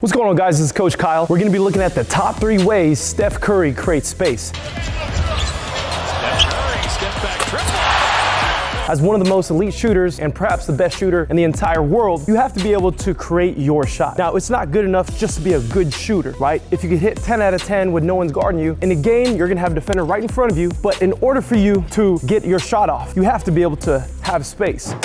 What's going on, guys? This is Coach Kyle. We're going to be looking at the top 3 ways Steph Curry creates space. Steph Curry, step back triple. As one of the most elite shooters and perhaps the best shooter in the entire world, you have to be able to create your shot. Now, it's not good enough just to be a good shooter, right? If you could hit 10 out of 10 with no one's guarding you, in a game, you're going to have a defender right in front of you. But in order for you to get your shot off, you have to be able to have space.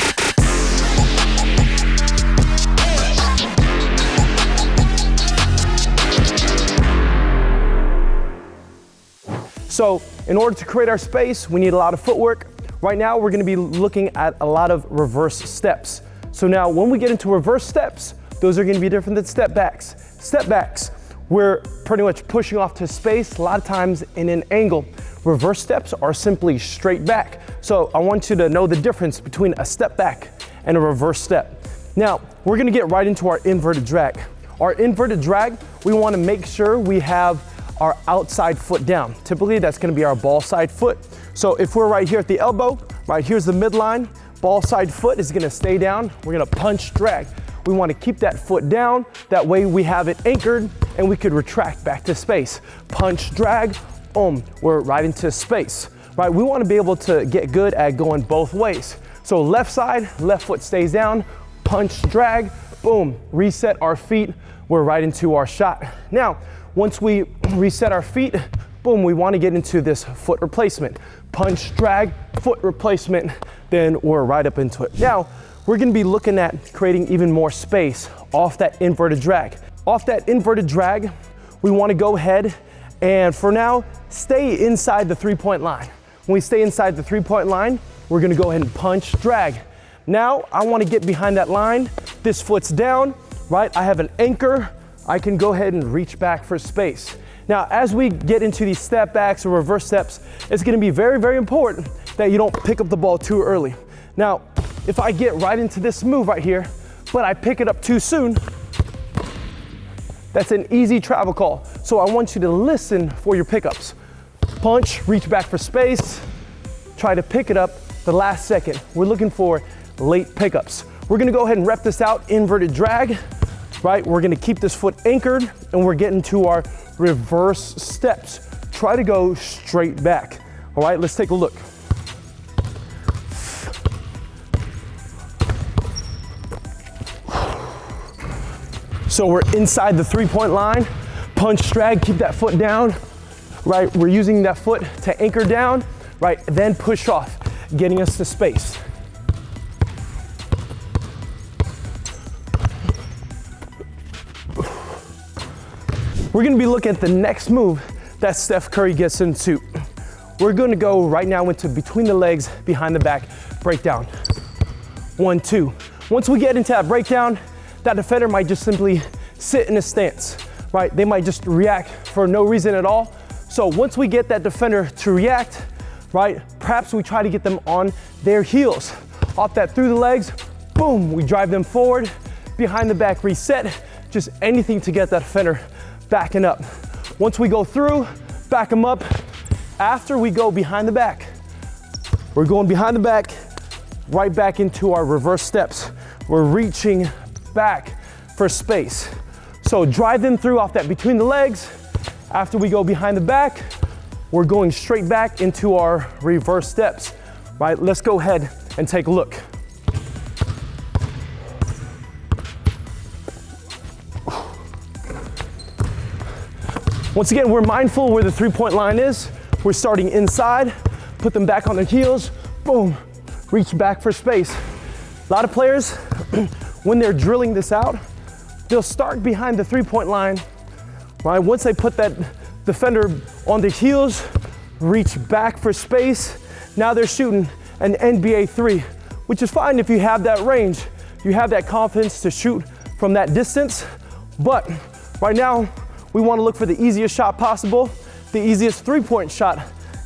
So in order to create our space, we need a lot of footwork. Right now, we're gonna be looking at a lot of reverse steps. So now when we get into reverse steps, those are gonna be different than step backs. Step backs, we're pretty much pushing off to space, a lot of times in an angle. Reverse steps are simply straight back. So I want you to know the difference between a step back and a reverse step. Now, we're gonna get right into our inverted drag. Our inverted drag, we wanna make sure we have our outside foot down. Typically, that's gonna be our ball side foot. So if we're right here at the elbow, right here's the midline, ball side foot is gonna stay down. We're gonna punch, drag. We wanna keep that foot down. That way we have it anchored and we could retract back to space. Punch, drag, boom, we're right into space, right? We wanna be able to get good at going both ways. So left side, left foot stays down, punch, drag, boom, reset our feet, we're right into our shot. Now, once we reset our feet, boom, we want to get into this foot replacement. Punch, drag, foot replacement, then we're right up into it. Now, we're going to be looking at creating even more space off that inverted drag. Off that inverted drag, we want to go ahead and for now, stay inside the 3-point line. When we stay inside the 3-point line, we're going to go ahead and punch, drag. Now, I want to get behind that line. This foot's down, right? I have an anchor. I can go ahead and reach back for space. Now, as we get into these step backs or reverse steps, it's gonna be very, very important that you don't pick up the ball too early. Now, if I get right into this move right here, but I pick it up too soon, that's an easy travel call. So I want you to listen for your pickups. Punch, reach back for space, try to pick it up the last second. We're looking for late pickups. We're gonna go ahead and rep this out, inverted drag. Right, we're gonna keep this foot anchored and we're getting to our reverse steps. Try to go straight back. All right, let's take a look. So we're inside the 3-point line, punch, drag, keep that foot down, right? We're using that foot to anchor down, right? Then push off, getting us to space. We're gonna be looking at the next move that Steph Curry gets into. We're gonna go right now into between the legs, behind the back, breakdown. 1, 2. Once we get into that breakdown, that defender might just simply sit in a stance, right? They might just react for no reason at all. So once we get that defender to react, right, perhaps we try to get them on their heels. Off that through the legs, boom, we drive them forward, behind the back, reset, just anything to get that defender backing up. Once we go through, back them up. After we go behind the back, we're going behind the back, right back into our reverse steps. We're reaching back for space. So drive them through off that between the legs. After we go behind the back, we're going straight back into our reverse steps. Right, let's go ahead and take a look. Once again, we're mindful where the 3-point line is. We're starting inside, put them back on their heels, boom, reach back for space. A lot of players, when they're drilling this out, they'll start behind the 3-point line, right? Once they put that defender on their heels, reach back for space, now they're shooting an NBA 3, which is fine if you have that range. You have that confidence to shoot from that distance, but right now, we want to look for the easiest shot possible, the easiest 3-point shot,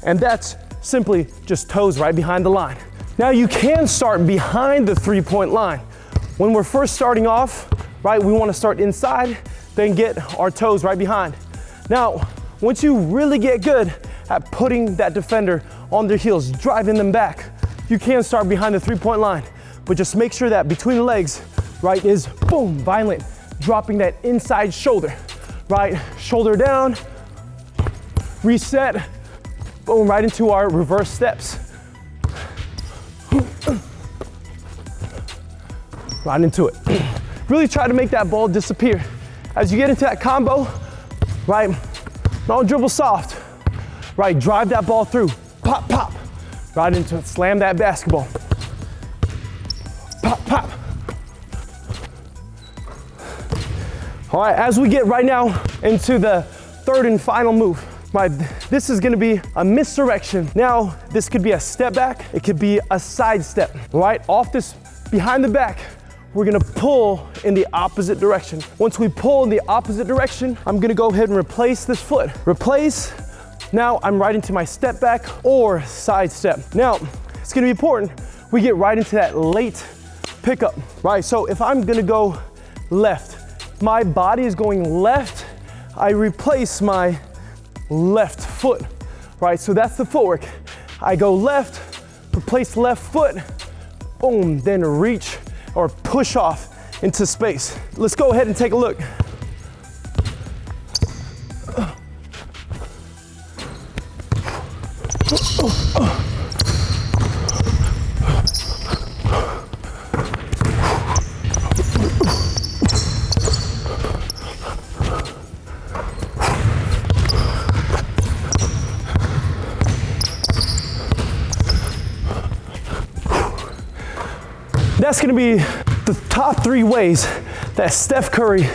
and that's simply just toes right behind the line. Now you can start behind the 3-point line. When we're first starting off, right, we want to start inside, then get our toes right behind. Now, once you really get good at putting that defender on their heels, driving them back, you can start behind the 3-point line, but just make sure that between the legs, right, is boom, violent, dropping that inside shoulder, right? Shoulder down, reset, boom, right into our reverse steps. Right into it. Really try to make that ball disappear. As you get into that combo, right, don't dribble soft, right, drive that ball through, pop, pop, right into it, slam that basketball. Pop, pop. All right, as we get right now into the third and final move, right, this is gonna be a misdirection. Now, this could be a step back, it could be a side step, right? Off this, behind the back, we're gonna pull in the opposite direction. Once we pull in the opposite direction, I'm gonna go ahead and replace this foot. Replace, now I'm right into my step back or side step. Now, it's gonna be important, we get right into that late pickup, right? So if I'm gonna go left, my body is going left, I replace my left foot, right? So that's the footwork. I go left, replace left foot, boom, then reach or push off into space. Let's go ahead and take a look. That's gonna be the top 3 ways that Steph Curry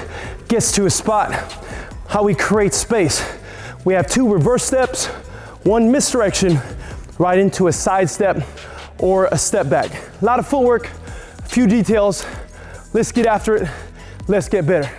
gets to his spot, how he creates space. We have 2 reverse steps, 1 misdirection, right into a side step or a step back. A lot of footwork, a few details. Let's get after it. Let's get better.